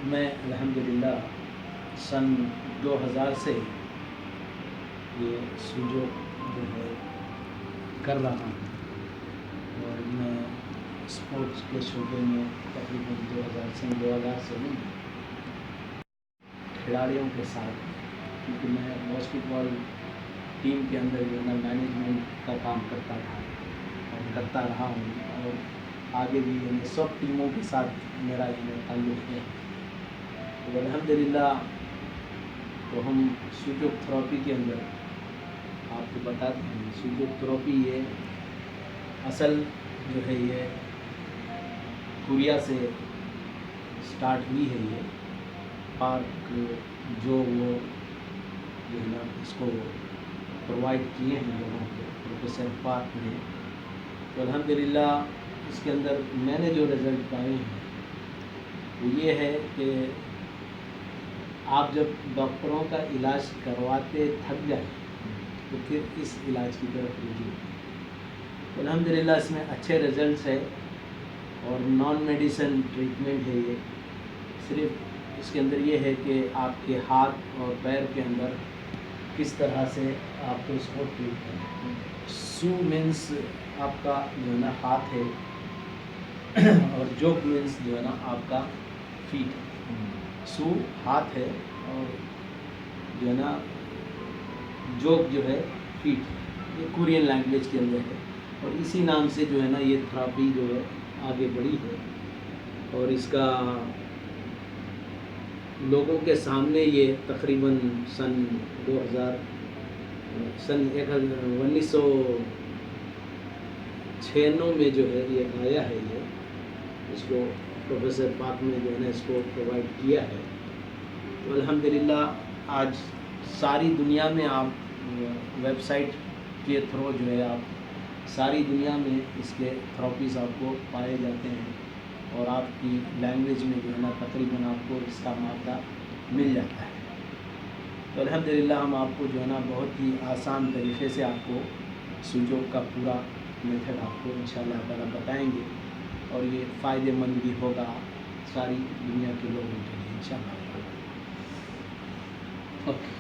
میں الحمدللہ سن 2000 سے یہ سوجو جو ہے کر رہا ہوں، اور میں اسپورٹس کے شعبے میں تقریباً 2000 سے کھلاڑیوں کے ساتھ، کیونکہ میں باسکٹ بال ٹیم کے اندر جو ہے نا مینجمنٹ کا کام کرتا تھا اور کرتا رہا ہوں، اور آگے بھی یعنی سب ٹیموں کے ساتھ میرا تعلق ہے۔ تو الحمدللہ تو ہم سوجو تھراپی کے اندر آپ کو بتاتے ہیں، سوجو تھراپی یہ اصل جو ہے یہ کوریا سے سٹارٹ ہوئی ہے۔ یہ پارک جو وہ جو ہے نا اس کو پرووائڈ کیے ہیں لوگوں کو، پروفیسر پارک نے، تو الحمدللہ اس کے اندر میں نے جو رزلٹ پائے ہیں وہ یہ ہے کہ آپ جب ڈاکٹروں کا علاج کرواتے تھک جائیں تو پھر اس علاج کی طرف رجوع، تو الحمدللہ اس میں اچھے رزلٹس ہے، اور نان میڈیسن ٹریٹمنٹ ہے۔ یہ صرف اس کے اندر یہ ہے کہ آپ کے ہاتھ اور پیر کے اندر کس طرح سے آپ کو اس کو ٹریٹ کرنا ہے۔ سو مینس آپ کا جو ہے نا ہاتھ ہے، اور جوگ مینس جو ہے نا آپ کا فیٹ ہے۔ سو ہاتھ ہے اور جو ہے نا جوگ جو ہے فیٹ، یہ کورین لینگویج کے اندر ہے، اور اسی نام سے جو ہے نا یہ تھراپی جو ہے آگے بڑھی ہے، اور اس کا لوگوں کے سامنے یہ تقریباً سن 1996 میں جو ہے یہ آیا ہے، یہ اس کو پروفیسر پاک نے جو ہے نا اس کو پرووائڈ کیا ہے۔ تو الحمدللہ آج ساری دنیا میں آپ ویب سائٹ کے تھرو جو ہے آپ ساری دنیا میں اس کے تھراپیز آپ کو پائے جاتے ہیں، اور آپ کی لینگویج میں جو ہے نا تقریباً آپ کو اس کا مادہ مل جاتا ہے۔ تو الحمدللہ ہم آپ کو جو ہے نا بہت ہی آسان طریقے سے آپ کو سوجو کا پورا میتھڈ آپ کو انشاءاللہ تعالیٰ بتائیں گے، اور یہ فائدے مند بھی ہوگا ساری دنیا کے لوگوں کے لیے انشاءاللہ۔ اوکے۔